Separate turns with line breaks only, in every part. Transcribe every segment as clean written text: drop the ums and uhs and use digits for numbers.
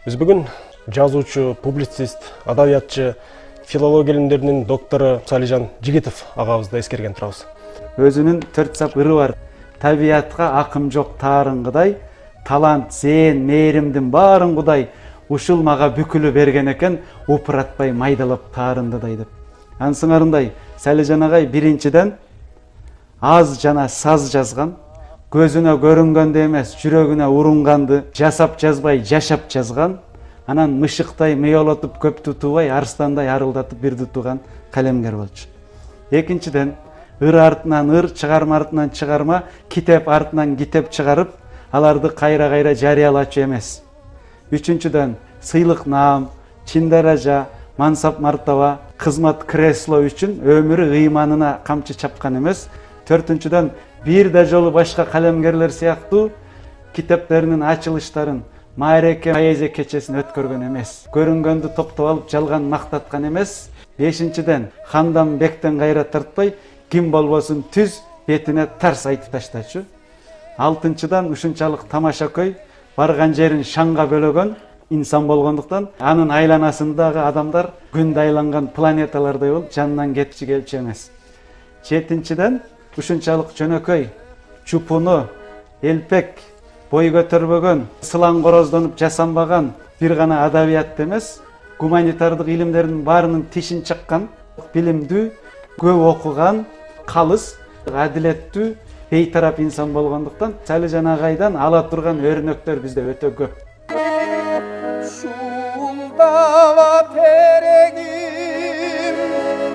Биз бүгүн жазуучу, публицист, адабиятчы, филология илимдеринин доктору Салижан Жигитов агабызды эскерген турабыз.
Өзүнүн 4 сап ыры бар. Табиятка акым жок таарыңгыдай, талант, зээн, мээримдин баарын Кудай ушул мага бүкүлү берген экен, упуратпай майдалап таарындыдай деп. Ансыңарындай Салижан агай биринчиден аз жана саз жазган, көзүнө көрүнгөндө эмес, жүрөгүнө урунганды жасап жазбай, жашап жазган, анан мышыктай мыйолотуп көптү туубай, арстандай арылдатып бирди туган калемгер болчу. Экинчиден, ыр артынан ыр, чыгарма артынан чыгарма, китеп артынан китеп чыгарып, аларды кайра-кайра жарыялачу эмес. Үчүнчүдөн, сыйлык наам, чин даража, мансап мартаба, кызмат кресло үчүн өмүрү ыйманына камчы чапкан эмес. Төртүнчүдөн, бир да жолу башка калемгерлер сыяктуу китептеринин ачылыштарын, маареке поэзия кечесин өткөргөн эмес. Көрүнгөндү топтоп алып жалган мактаткан эмес. Бешинчиден, хандан бектен кайра тартпай, ким болбосун түз бетине тарс айтып таштачу. Алтынчыдан, ушунчалык тамашакөй, барган жерин шаңга бөлөгөн инсан болгондуктан, анын айланасындагы адамдар күндө айланган планеталардай болуп, жанынан кетчи келчү эмес. Жетинчиден, ушунчалык жөнөкөй, чупуну, элпек, бой көтөрбөгөн, сылаң короздонуп жасанбаган бир гана адабият эмес, гуманитардык илимдердин баарынын тишин чаккан, билимдүү, көп окуган, калыс, адилеттүү, бейтарап инсан болгондуктан, Салижан агайдан ала турган өрнөктөр бизде өтө көп.
Шулдава терегим,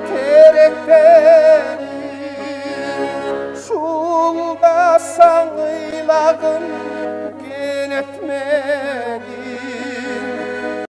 теректеним, шулда саңыйлагым кенетмени.